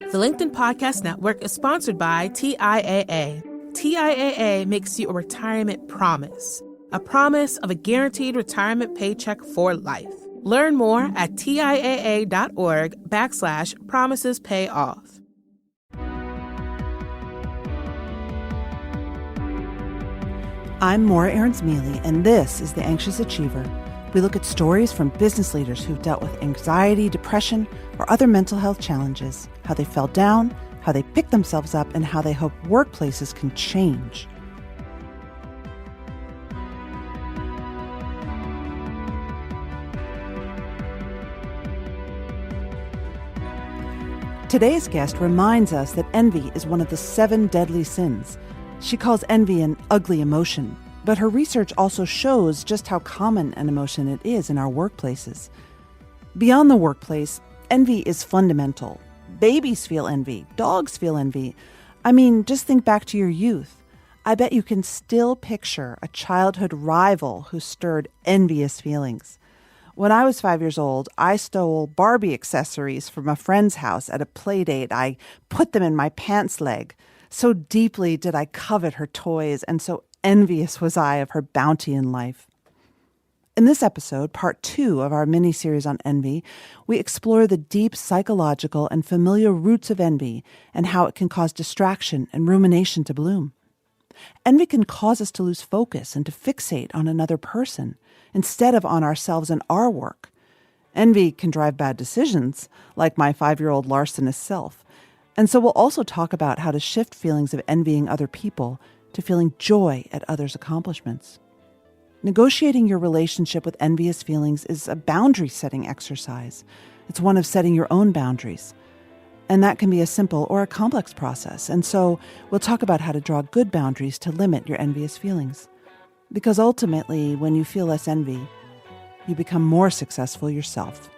The LinkedIn Podcast Network is sponsored by TIAA. TIAA makes you a retirement promise, a promise of a guaranteed retirement paycheck for life. Learn more at TIAA.org/promises pay off. I'm Maura Aarons-Mele, and this is The Anxious Achiever. We look at stories from business leaders who've dealt with anxiety, depression, or other mental health challenges, how they fell down, how they picked themselves up, and how they hope workplaces can change. Today's guest reminds us that envy is one of the 7 deadly sins. She calls envy an ugly emotion, but her research also shows just how common an emotion it is in our workplaces. Beyond the workplace, envy is fundamental. Babies feel envy. Dogs feel envy. I mean, just think back to your youth. I bet you can still picture a childhood rival who stirred envious feelings. When I was 5 years old, I stole Barbie accessories from a friend's house at a play date. I put them in my pants leg. So deeply did I covet her toys, and so envious was I of her bounty in life. In this episode, part 2 of our mini-series on envy, we explore the deep psychological and familial roots of envy and how it can cause distraction and rumination to bloom. Envy can cause us to lose focus and to fixate on another person instead of on ourselves and our work. Envy can drive bad decisions, like my 5-year-old larcenous self. And so we'll also talk about how to shift feelings of envying other people to feeling joy at others' accomplishments. Negotiating your relationship with envious feelings is a boundary-setting exercise. It's one of setting your own boundaries. And that can be a simple or a complex process. And so we'll talk about how to draw good boundaries to limit your envious feelings. Because ultimately, when you feel less envy, you become more successful yourself.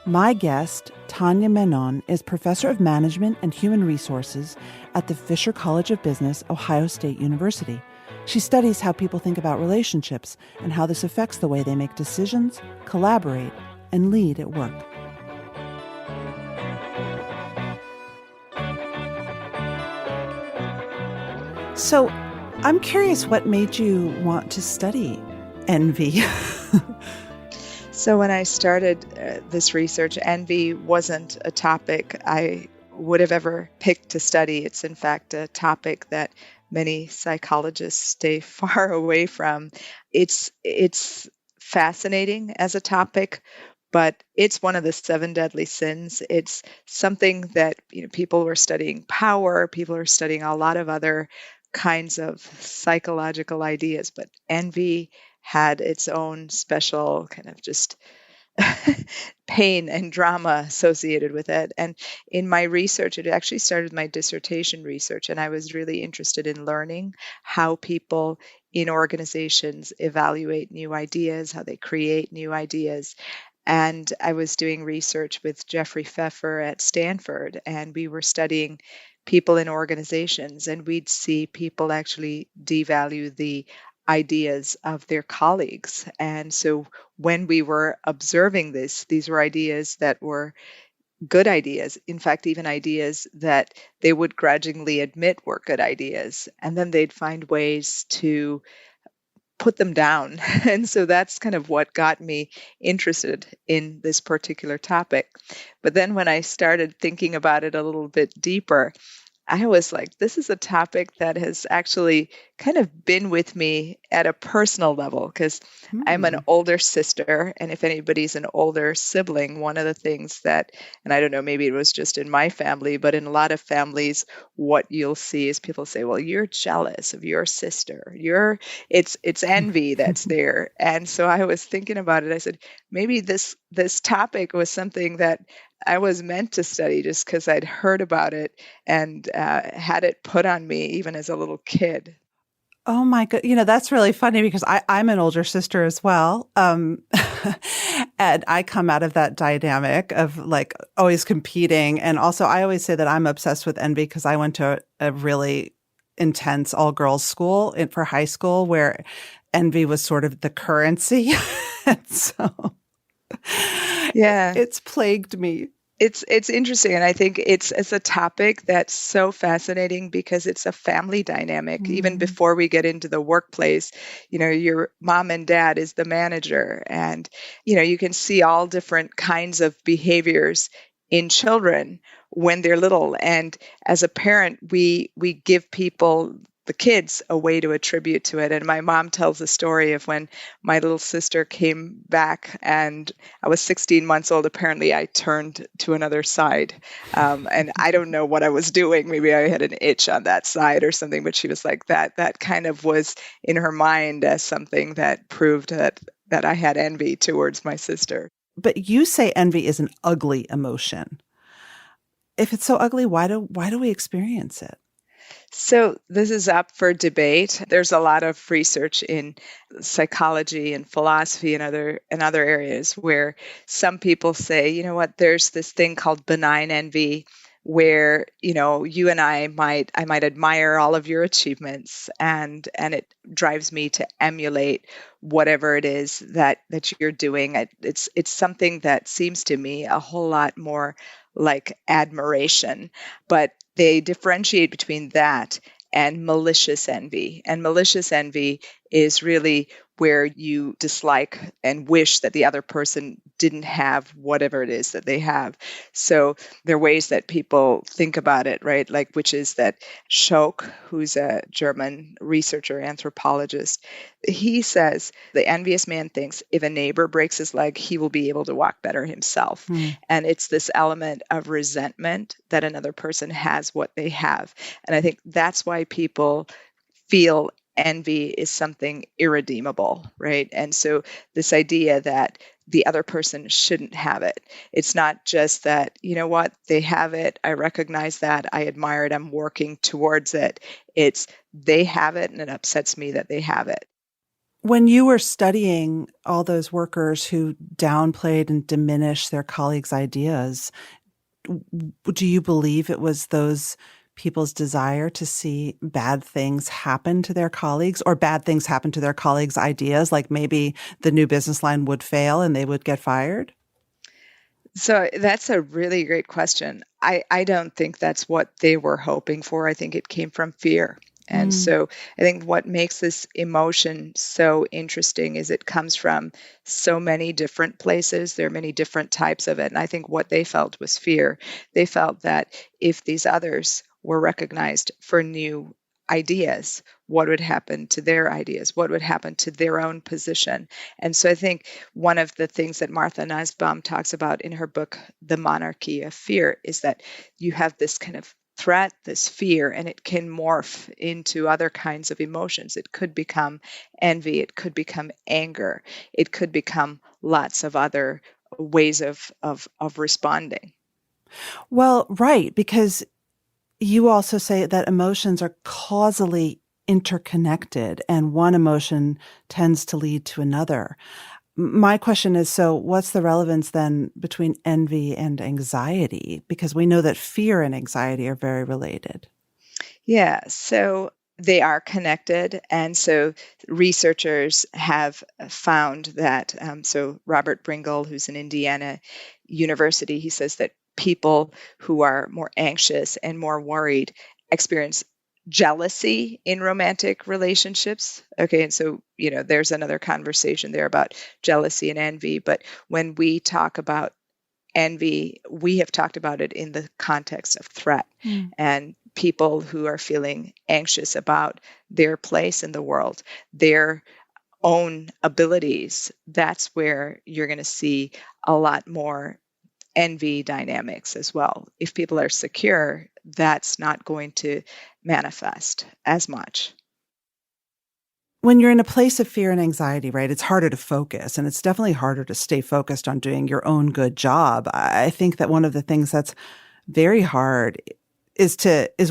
My guest, Tanya Menon, is Professor of Management and Human Resources at the Fisher College of Business, Ohio State University. She studies how people think about relationships and how this affects the way they make decisions, collaborate, and lead at work. So, I'm curious what made you want to study envy? So when I started this research, envy wasn't a topic I would have ever picked to study. It's in fact a topic that many psychologists stay far away from. It's fascinating as a topic, but it's one of the 7 deadly sins. It's something that people were studying power, people are studying a lot of other kinds of psychological ideas, but envy had its own special kind of just pain and drama associated with it. And in my research, it actually started my dissertation research, and I was really interested in learning how people in organizations evaluate new ideas, how they create new ideas. And I was doing research with Jeffrey Pfeffer at Stanford, and we were studying people in organizations, and we'd see people actually devalue the ideas of their colleagues. And so when we were observing this, these were ideas that were good ideas, in fact, even ideas that they would grudgingly admit were good ideas. And then they'd find ways to put them down. And so that's kind of what got me interested in this particular topic. But then when I started thinking about it a little bit deeper, I was like, this is a topic that has actually kind of been with me at a personal level because I'm an older sister. And if anybody's an older sibling, one of the things that, and I don't know, maybe it was just in my family, but in a lot of families, what you'll see is people say, well, you're jealous of your sister. It's envy that's there. And so I was thinking about it. I said, maybe this topic was something that I was meant to study just because I'd heard about it and had it put on me even as a little kid. Oh my God. That's really funny because I'm an older sister as well. And I come out of that dynamic of like always competing. And also I always say that I'm obsessed with envy because I went to a really intense all-girls school for high school where envy was sort of the currency. And so yeah, it's plagued me. It's interesting, and I think it's a topic that's so fascinating because it's a family dynamic. Even Mm. before we get into the workplace, your mom and dad is the manager, and you can see all different kinds of behaviors in children when they're little. And as a parent, we give people the kids a way to attribute to it. And my mom tells the story of when my little sister came back and I was 16 months old. Apparently, I turned to another side. And I don't know what I was doing. Maybe I had an itch on that side or something, but she was like that. That kind of was in her mind as something that proved that I had envy towards my sister. But you say envy is an ugly emotion. If it's so ugly, why do we experience it? So this is up for debate. There's a lot of research in psychology and philosophy and other areas where some people say, you know what, there's this thing called benign envy where, you and I might admire all of your achievements and it drives me to emulate whatever it is that you're doing. It's something that seems to me a whole lot more like admiration, but they differentiate between that and malicious envy. And malicious envy is really where you dislike and wish that the other person didn't have whatever it is that they have. So there are ways that people think about it, right? Like, which is that Schoch, who's a German researcher, anthropologist, he says the envious man thinks if a neighbor breaks his leg, he will be able to walk better himself. Hmm. And it's this element of resentment that another person has what they have. And I think that's why people feel envy is something irredeemable, right? And so this idea that the other person shouldn't have it. It's not just that, you know what, they have it. I recognize that. I admire it. I'm working towards it. It's they have it and it upsets me that they have it. When you were studying all those workers who downplayed and diminished their colleagues' ideas, do you believe it was those people's desire to see bad things happen to their colleagues or bad things happen to their colleagues' ideas, like maybe the new business line would fail and they would get fired? So that's a really great question. I don't think that's what they were hoping for. I think it came from fear. And Mm. so I think what makes this emotion so interesting is it comes from so many different places. There are many different types of it. And I think what they felt was fear. They felt that if these others were recognized for new ideas, what would happen to their ideas? What would happen to their own position? And so I think one of the things that Martha Nussbaum talks about in her book, The Monarchy of Fear, is that you have this kind of threat, this fear, and it can morph into other kinds of emotions. It could become envy, it could become anger, it could become lots of other ways of responding. Well, right, because you also say that emotions are causally interconnected and one emotion tends to lead to another. My question is, so what's the relevance then between envy and anxiety? Because we know that fear and anxiety are very related. Yeah, so they are connected. And so researchers have found that, so Robert Bringle, who's in Indiana University, he says that people who are more anxious and more worried experience jealousy in romantic relationships. Okay, and so, there's another conversation there about jealousy and envy. But when we talk about envy, we have talked about it in the context of threat. Mm. And people who are feeling anxious about their place in the world, their own abilities, that's where you're going to see a lot more envy dynamics as well. If people are secure, that's not going to manifest as much. When you're in a place of fear and anxiety, right, it's harder to focus, and it's definitely harder to stay focused on doing your own good job. I think that one of the things that's very hard is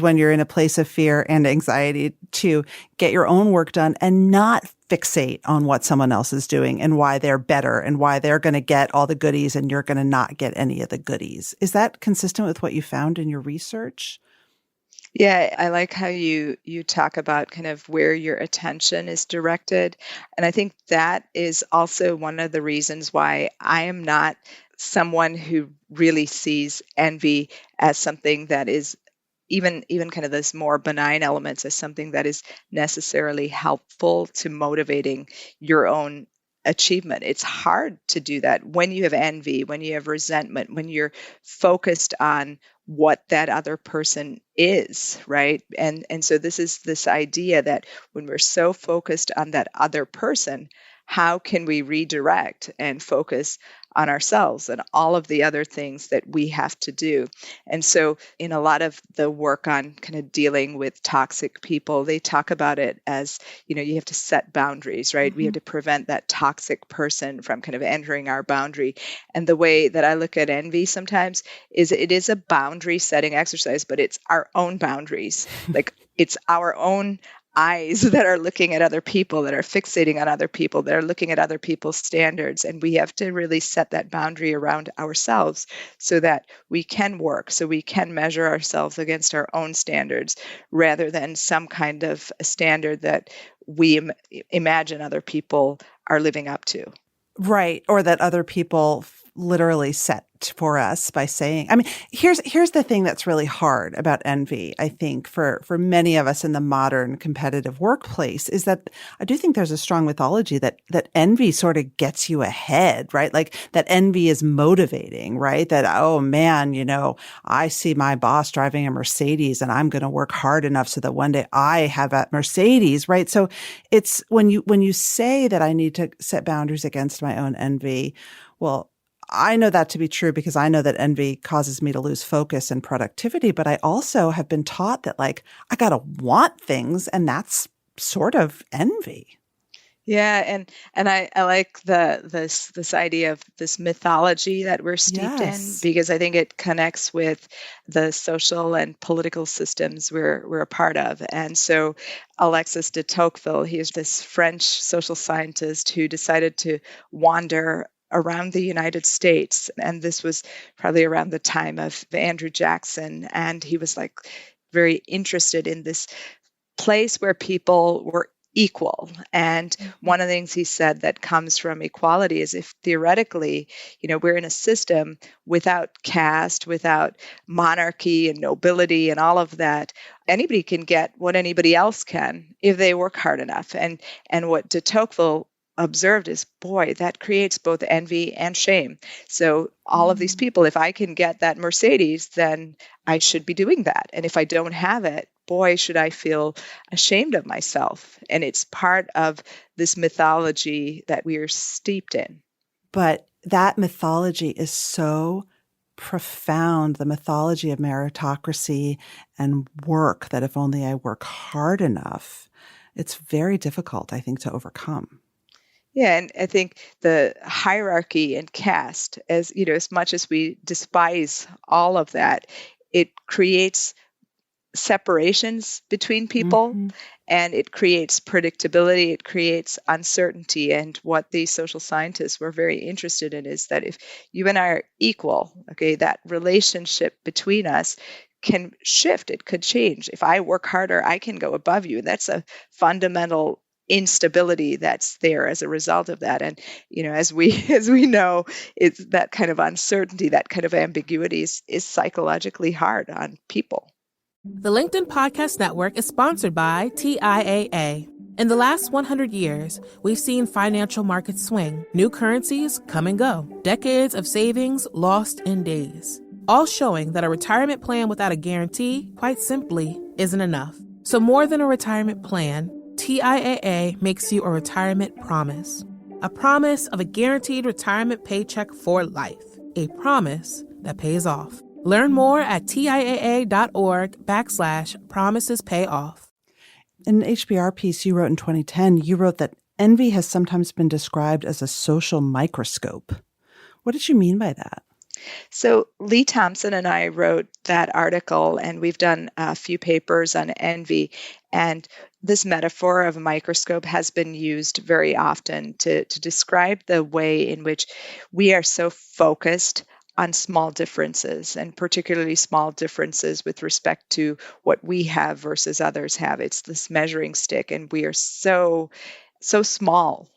when you're in a place of fear and anxiety to get your own work done and not fixate on what someone else is doing and why they're better and why they're going to get all the goodies and you're going to not get any of the goodies. Is that consistent with what you found in your research? Yeah, I like how you talk about kind of where your attention is directed. And I think that is also one of the reasons why I am not someone who really sees envy as something that is even kind of this more benign elements as something that is necessarily helpful to motivating your own achievement. It's hard to do that when you have envy, when you have resentment, when you're focused on what that other person is, right? And so this is this idea that when we're so focused on that other person, how can we redirect and focus on ourselves and all of the other things that we have to do? And so in a lot of the work on kind of dealing with toxic people, they talk about it as, you have to set boundaries, right? We have to prevent that toxic person from kind of entering our boundary. And the way that I look at envy sometimes is it is a boundary setting exercise, but it's our own boundaries. Like it's our own eyes that are looking at other people, that are fixating on other people, that are looking at other people's standards. And we have to really set that boundary around ourselves so that we can work, so we can measure ourselves against our own standards rather than some kind of a standard that we imagine other people are living up to. Right. Or that other people literally set for us by saying, I mean, here's the thing that's really hard about envy, I think, for many of us in the modern competitive workplace is that I do think there's a strong mythology that envy sort of gets you ahead, right? Like that envy is motivating, right? That, oh man, I see my boss driving a Mercedes and I'm going to work hard enough so that one day I have a Mercedes, right? So it's when you say that I need to set boundaries against my own envy, well, I know that to be true because I know that envy causes me to lose focus and productivity, but I also have been taught that I got to want things, and that's sort of envy. Yeah, and I like this idea of this mythology that we're steeped in, because I think it connects with the social and political systems we're a part of. And so Alexis de Tocqueville, he is this French social scientist who decided to wander around the United States. And this was probably around the time of Andrew Jackson. And he was very interested in this place where people were equal. And one of the things he said that comes from equality is if theoretically, we're in a system without caste, without monarchy and nobility and all of that, anybody can get what anybody else can if they work hard enough. And what de Tocqueville observed is, boy, that creates both envy and shame. So all of these people, if I can get that Mercedes, then I should be doing that. And if I don't have it, boy, should I feel ashamed of myself. And it's part of this mythology that we are steeped in. But that mythology is so profound, the mythology of meritocracy and work, that if only I work hard enough, it's very difficult, I think, to overcome. Yeah, and I think the hierarchy and caste, as much as we despise all of that, it creates separations between people, and it creates predictability, it creates uncertainty. And what these social scientists were very interested in is that if you and I are equal, okay, that relationship between us can shift, it could change. If I work harder, I can go above you. That's a fundamental instability that's there as a result of that. And as we know, it's that kind of uncertainty, that kind of ambiguity is psychologically hard on people. The LinkedIn Podcast Network is sponsored by TIAA. In the last 100 years, we've seen financial markets swing, new currencies come and go, decades of savings lost in days, all showing that a retirement plan without a guarantee, quite simply, isn't enough. So more than a retirement plan, TIAA makes you a retirement promise. A promise of a guaranteed retirement paycheck for life. A promise that pays off. Learn more at TIAA.org/promisespayoff. In an HBR piece you wrote in 2010, you wrote that envy has sometimes been described as a social microscope. What did you mean by that? So Lee Thompson and I wrote that article, and we've done a few papers on envy. And this metaphor of a microscope has been used very often to describe the way in which we are so focused on small differences, and particularly small differences with respect to what we have versus others have. It's this measuring stick, and we are so small.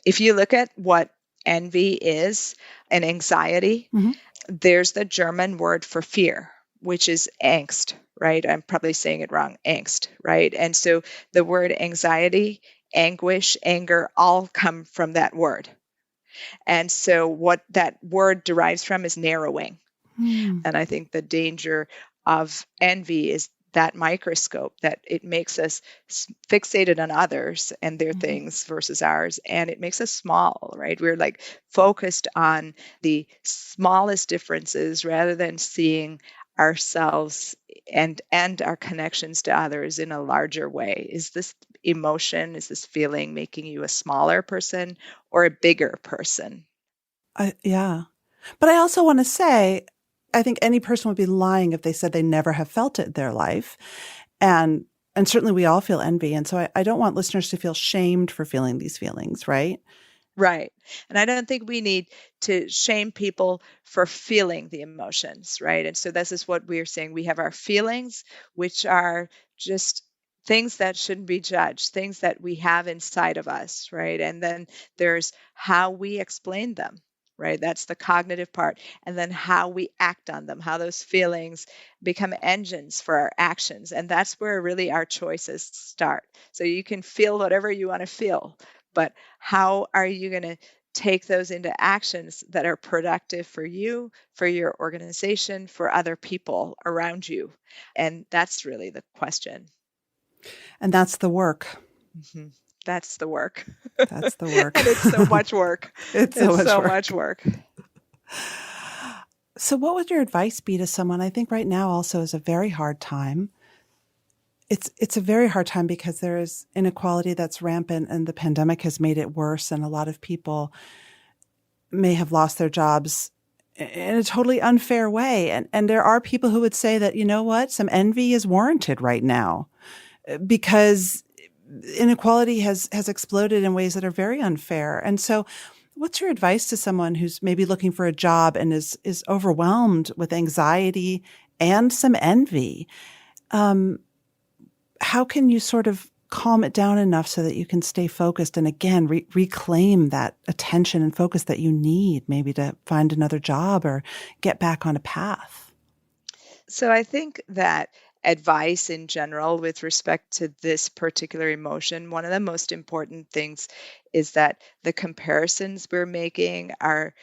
If you look at what envy is, and anxiety. Mm-hmm. There's the German word for fear, which is angst, right? I'm probably saying it wrong, angst, right? And so the word anxiety, anguish, anger, all come from that word. And so what that word derives from is narrowing. Mm-hmm. And I think the danger of envy is that microscope, that it makes us fixated on others and their things versus ours. And it makes us small, right? We're like focused on the smallest differences rather than seeing ourselves and our connections to others in a larger way. Is this emotion, is this feeling making you a smaller person or a bigger person? Yeah. But I also want to say, I think any person would be lying if they said they never have felt it in their life. And certainly we all feel envy. And so I don't want listeners to feel shamed for feeling these feelings, right? Right. And I don't think we need to shame people for feeling the emotions, right? And so this is what we're saying. We have our feelings, which are just things that shouldn't be judged, things that we have inside of us, right? And then there's how we explain them, right? That's the cognitive part. And then how we act on them, how those feelings become engines for our actions. And that's where really our choices start. So you can feel whatever you want to feel, but how are you going to take those into actions that are productive for you, for your organization, for other people around you? And that's really the question. And that's the work. Mm-hmm. That's the work. That's the work. And it's so much work. It's so much work. So what would your advice be to someone? I think right now also is a very hard time. It's a very hard time because there is inequality that's rampant and the pandemic has made it worse. And a lot of people may have lost their jobs in a totally unfair way. And there are people who would say that, you know what, some envy is warranted right now because inequality has exploded in ways that are very unfair. And so what's your advice to someone who's maybe looking for a job and is overwhelmed with anxiety and some envy? How can you sort of calm it down enough so that you can stay focused and again, reclaim that attention and focus that you need maybe to find another job or get back on a path? So I think that advice in general with respect to this particular emotion, one of the most important things is that the comparisons we're making are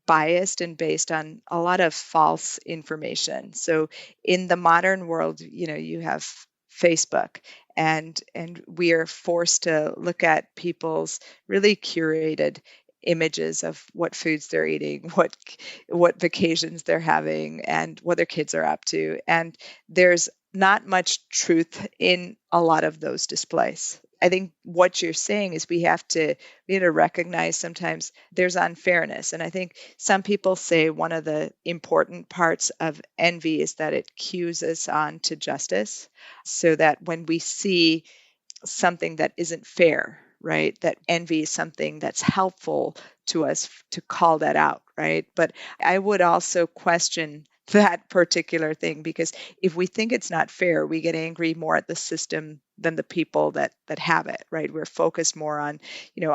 biased and based on a lot of false information. So in the modern world, you have Facebook and we are forced to look at people's really curated images of what foods they're eating, what vacations they're having, and what their kids are up to. And there's not much truth in a lot of those displays. I think what you're saying is we have to recognize sometimes there's unfairness. And I think some people say one of the important parts of envy is that it cues us on to justice, so that when we see something that isn't fair, right, that envy is something that's helpful to us to call that out, right? But I would also question that particular thing, because if we think it's not fair, we get angry more at the system than the people that have it, right? We're focused more on,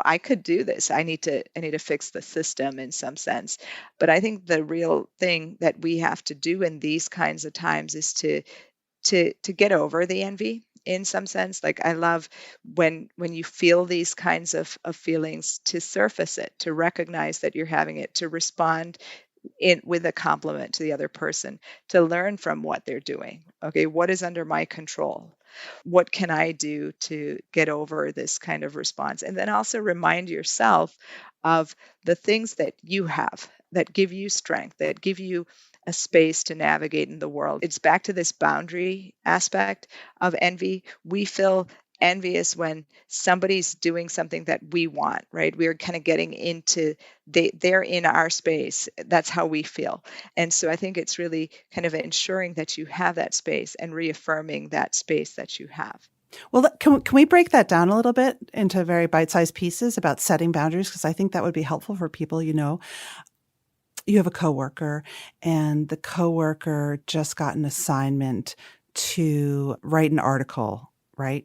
I could do this. I need to fix the system in some sense. But I think the real thing that we have to do in these kinds of times is to get over the envy in some sense. Like, I love when you feel these kinds of feelings, to surface it, to recognize that you're having it, to respond with a compliment to the other person, to learn from what they're doing. Okay, what is under my control? What can I do to get over this kind of response? And then also remind yourself of the things that you have that give you strength, that give you a space to navigate in the world. It's back to this boundary aspect of envy. We feel envious when somebody's doing something that we want, right? We're kind of getting into, they're in our space. That's how we feel. And so I think it's really kind of ensuring that you have that space and reaffirming that space that you have. Well, can we break that down a little bit into very bite-sized pieces about setting boundaries? Because I think that would be helpful for people. You have a coworker and the coworker just got an assignment to write an article, right,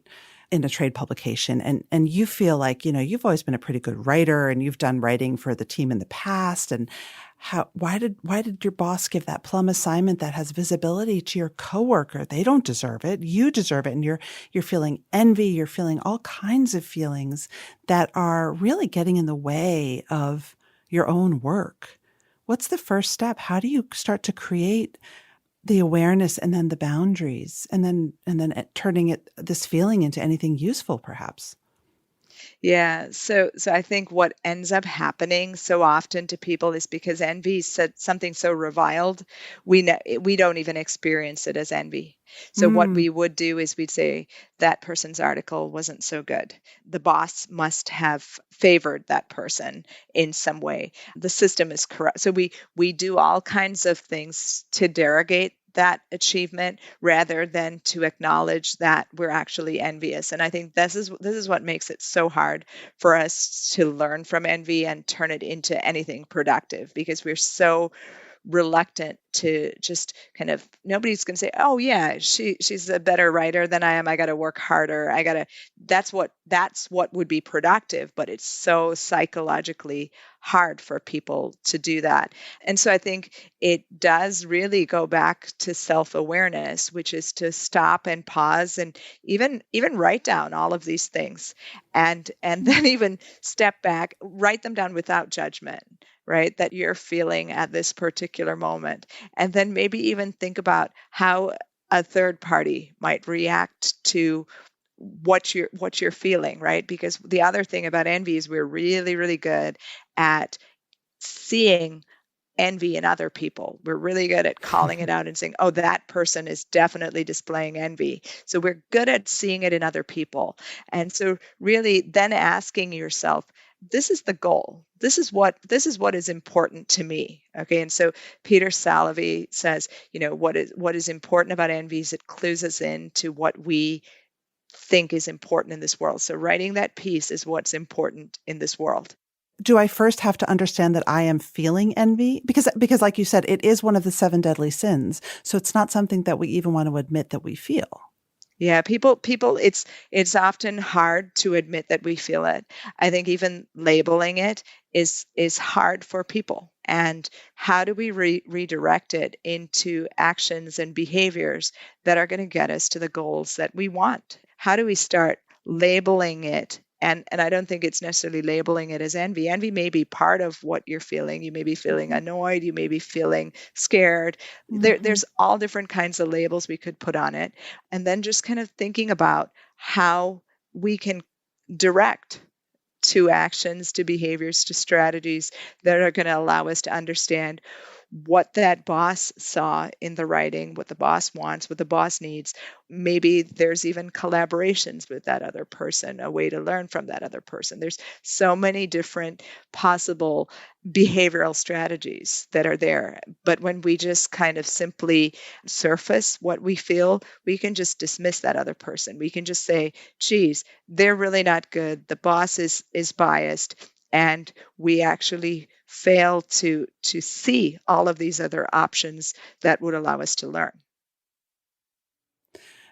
in a trade publication. And you feel like, you've always been a pretty good writer and you've done writing for the team in the past. And why did your boss give that plum assignment that has visibility to your coworker? They don't deserve it. You deserve it. And you're feeling envy. You're feeling all kinds of feelings that are really getting in the way of your own work. What's the first step? How do you start to create the awareness and then the boundaries and then turning this feeling into anything useful, perhaps? Yeah. So I think what ends up happening so often to people is because envy said something so reviled, we don't even experience it as envy. So what Mm. we would do is we'd say that person's article wasn't so good. The boss must have favored that person in some way. The system is corrupt. So we do all kinds of things to derogate that achievement rather than to acknowledge that we're actually envious. And I think this is what makes it so hard for us to learn from envy and turn it into anything productive, because we're so reluctant to just kind of, nobody's going to say, oh yeah, she's a better writer than I am, I got to work harder, I got to, that's what would be productive, but it's so psychologically hard for people to do that. And so I think it does really go back to self-awareness, which is to stop and pause and even write down all of these things, and then even step back, write them down without judgment, right, that you're feeling at this particular moment. And then maybe even think about how a third party might react to what you're feeling, right? Because the other thing about envy is we're really, really good at seeing envy in other people. We're really good at calling it out and saying, oh, that person is definitely displaying envy. So we're good at seeing it in other people. And so really then asking yourself, this is the goal. This is what is important to me. Okay. And so Peter Salovey says, what is important about envy is it clues us into what we think is important in this world. So writing that piece is what's important in this world. Do I first have to understand that I am feeling envy? Because like you said, it is one of the 7 deadly sins. So it's not something that we even want to admit that we feel. Yeah, people, it's often hard to admit that we feel it. I think even labeling it is hard for people. And how do we redirect it into actions and behaviors that are going to get us to the goals that we want? How do we start labeling it? And I don't think it's necessarily labeling it as envy. Envy may be part of what you're feeling. You may be feeling annoyed. You may be feeling scared. There's all different kinds of labels we could put on it. And then just kind of thinking about how we can direct to actions, to behaviors, to strategies that are going to allow us to understand what that boss saw in the writing, what the boss wants, what the boss needs. Maybe there's even collaborations with that other person, a way to learn from that other person. There's so many different possible behavioral strategies that are there. But when we just kind of simply surface what we feel, we can just dismiss that other person. We can just say, geez, they're really not good. The boss is biased. And we actually fail to see all of these other options that would allow us to learn.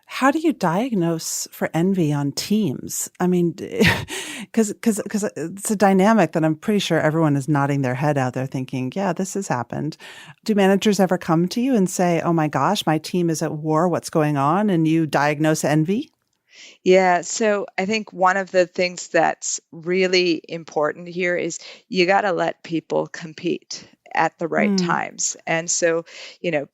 How do you diagnose for envy on teams? I mean, because it's a dynamic that I'm pretty sure everyone is nodding their head out there thinking, yeah, this has happened. Do managers ever come to you and say, oh my gosh, my team is at war, what's going on? And you diagnose envy? Yeah, so I think one of the things that's really important here is you got to let people compete at the right times. And so,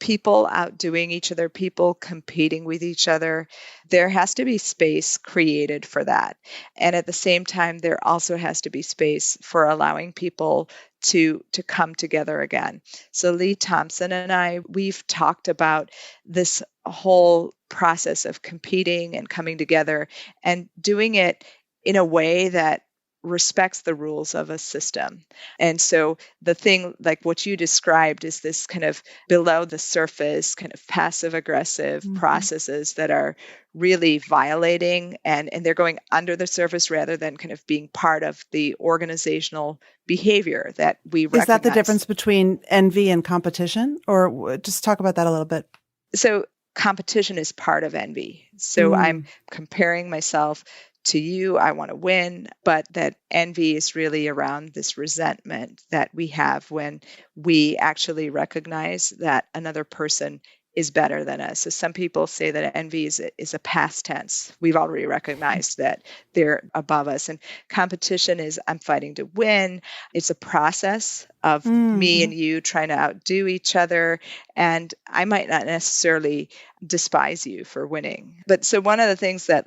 people outdoing each other, people competing with each other, there has to be space created for that. And at the same time, there also has to be space for allowing people to come together again. So Lee Thompson and I, we've talked about this whole process of competing and coming together and doing it in a way that respects the rules of a system. And so the thing, like what you described, is this kind of below the surface, kind of passive aggressive processes that are really violating, and they're going under the surface rather than kind of being part of the organizational behavior that we recognize. Is that the difference between envy and competition? Or just talk about that a little bit. So competition is part of envy. So I'm comparing myself to you. I want to win. But that envy is really around this resentment that we have when we actually recognize that another person is better than us. So some people say that envy is a past tense. We've already recognized that they're above us. And competition is I'm fighting to win. It's a process of me and you trying to outdo each other. And I might not necessarily despise you for winning. But so one of the things that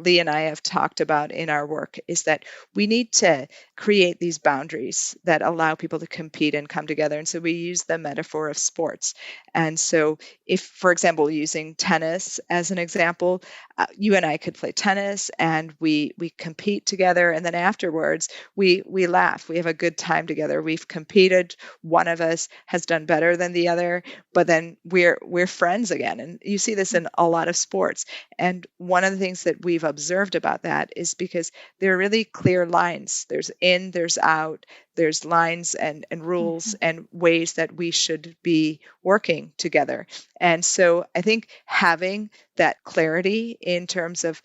Lee and I have talked about in our work is that we need to create these boundaries that allow people to compete and come together. And so we use the metaphor of sports. And so if, for example, using tennis as an example, you and I could play tennis and we compete together. And then afterwards, we laugh. We have a good time together. We've competed. One of us has done better than the other, but then we're friends again. And you see this in a lot of sports. And one of the things that we've observed about that is because there are really clear lines. There's in, there's out, there's lines and rules and ways that we should be working together. And so I think having that clarity in terms of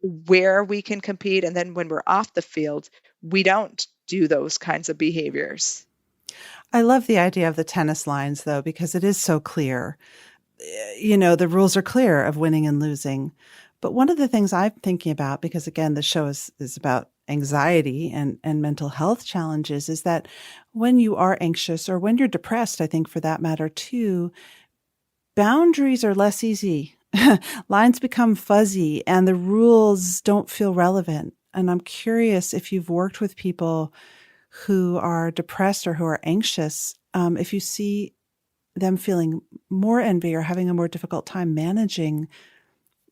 where we can compete, and then when we're off the field, we don't do those kinds of behaviors. I love the idea of the tennis lines, though, because it is so clear. You know, the rules are clear of winning and losing. But one of the things I'm thinking about, because again, the show is about anxiety and mental health challenges, is that when you are anxious or when you're depressed, I think for that matter too, boundaries are less easy. Lines become fuzzy and the rules don't feel relevant. And I'm curious if you've worked with people who are depressed or who are anxious, if you see them feeling more envy or having a more difficult time managing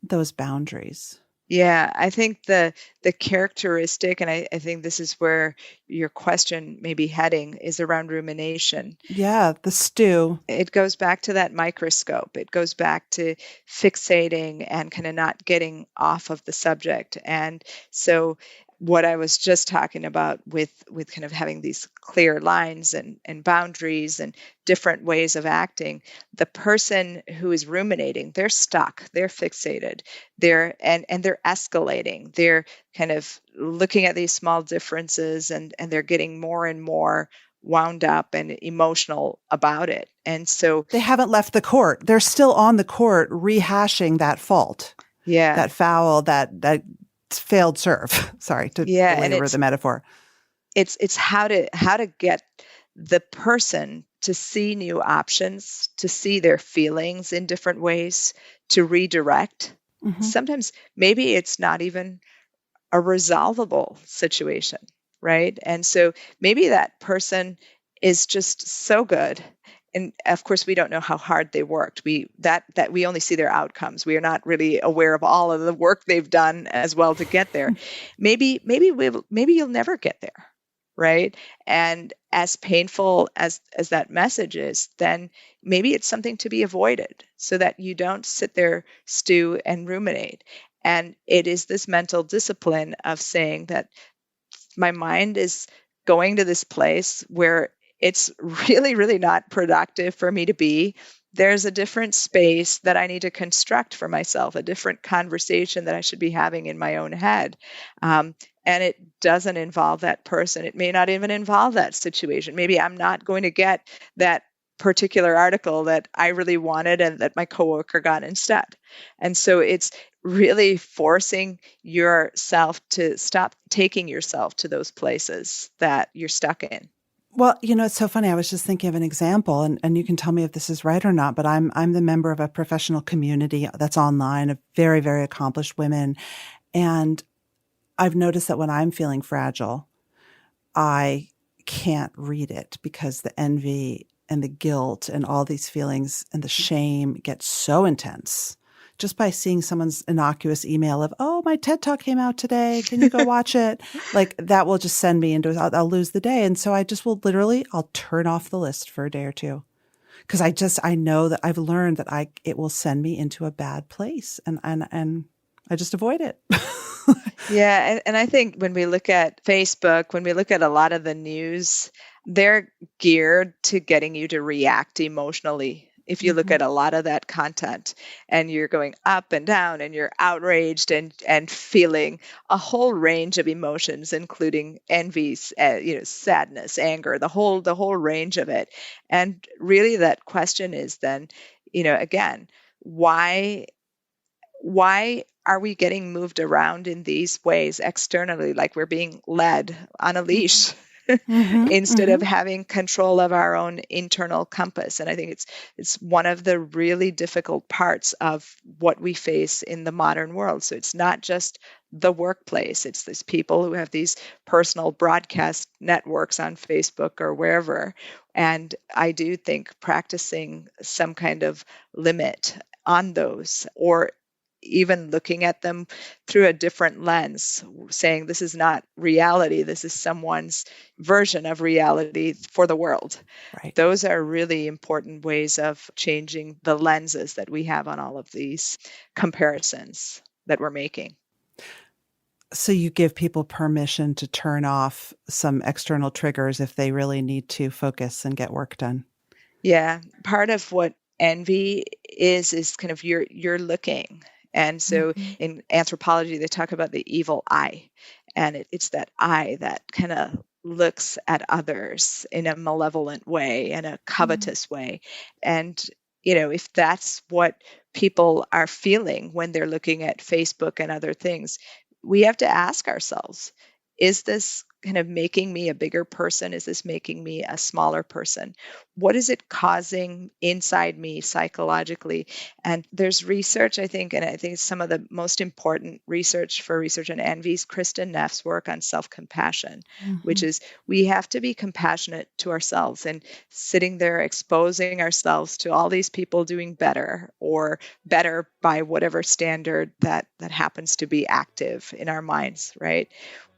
those boundaries. Yeah, I think the characteristic, and I think this is where your question may be heading, is around rumination. Yeah, the stew. It goes back to that microscope. It goes back to fixating and kind of not getting off of the subject. And so what I was just talking about with kind of having these clear lines and boundaries and different ways of acting, the person who is ruminating, they're stuck, they're fixated, they're escalating, they're kind of looking at these small differences and they're getting more and more wound up and emotional about it. And so they haven't left the court. They're still on the court rehashing that fault. Yeah. That foul, that failed serve. Sorry to belabor the metaphor. It's how to get the person to see new options, to see their feelings in different ways, to redirect. Sometimes maybe it's not even a resolvable situation, right? And so maybe that person is just so good. And of course, we don't know how hard they worked. We only see their outcomes. We are not really aware of all of the work they've done as well to get there. Maybe you'll never get there, right? And as painful as that message is, then maybe it's something to be avoided so that you don't sit there, stew, and ruminate. And it is this mental discipline of saying that my mind is going to this place where it's really, really not productive for me to be. There's a different space that I need to construct for myself, a different conversation that I should be having in my own head. And it doesn't involve that person. It may not even involve that situation. Maybe I'm not going to get that particular article that I really wanted and that my coworker got instead. And so it's really forcing yourself to stop taking yourself to those places that you're stuck in. Well, you know, it's so funny. I was just thinking of an example, and you can tell me if this is right or not, but I'm the member of a professional community that's online of very, very accomplished women. And I've noticed that when I'm feeling fragile, I can't read it because the envy and the guilt and all these feelings and the shame get so intense. Just by seeing someone's innocuous email of, oh, my TED Talk came out today. Can you go watch it? Like that will just send me into, I'll lose the day. And so I just will I'll turn off the list for a day or two. Cause I know that I've learned that it will send me into a bad place and I just avoid it. Yeah. And I think when we look at Facebook, when we look at a lot of the news, they're geared to getting you to react emotionally if you look at a lot of that content, and you're going up and down and you're outraged and feeling a whole range of emotions, including envy, sadness, anger, the whole range of it. And really that question is then, again, why are we getting moved around in these ways externally, like we're being led on a leash? Instead of having control of our own internal compass. And I think it's one of the really difficult parts of what we face in the modern world. So it's not just the workplace. It's these people who have these personal broadcast networks on Facebook or wherever. And I do think practicing some kind of limit on those, or even looking at them through a different lens, saying this is not reality, this is someone's version of reality for the world. Right. Those are really important ways of changing the lenses that we have on all of these comparisons that we're making. So you give people permission to turn off some external triggers if they really need to focus and get work done. Yeah. Part of what envy is kind of you're looking. And so in anthropology, they talk about the evil eye. And it's that eye that kind of looks at others in a malevolent way, in a covetous way. And, if that's what people are feeling when they're looking at Facebook and other things, we have to ask ourselves, is this kind of making me a bigger person? Is this making me a smaller person? What is it causing inside me psychologically? And there's research, I think, and I think some of the most important research on envy is Kristen Neff's work on self-compassion, which is we have to be compassionate to ourselves, and sitting there exposing ourselves to all these people doing better, or better by whatever standard that happens to be active in our minds, right?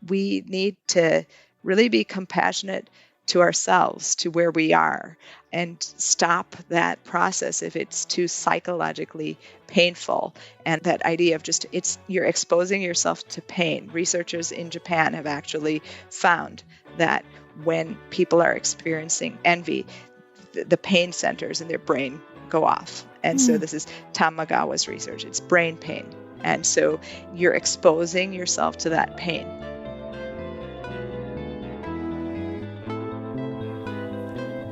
We need to really be compassionate to ourselves, to where we are, and stop that process if it's too psychologically painful. And that idea of you're exposing yourself to pain. Researchers in Japan have actually found that when people are experiencing envy, the pain centers in their brain go off. And so this is Tamagawa's research. It's brain pain. And so you're exposing yourself to that pain.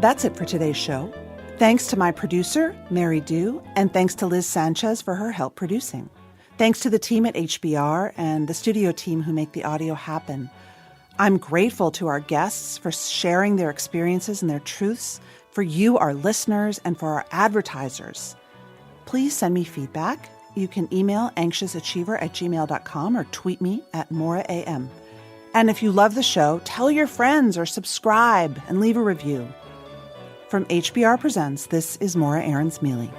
That's it for today's show. Thanks to my producer, Mary Dew, and thanks to Liz Sanchez for her help producing. Thanks to the team at HBR and the studio team who make the audio happen. I'm grateful to our guests for sharing their experiences and their truths, for you, our listeners, and for our advertisers. Please send me feedback. You can email anxiousachiever@gmail.com or tweet me at MauraAM. And if you love the show, tell your friends or subscribe and leave a review. From HBR Presents, this is Maura Aarons-Mele.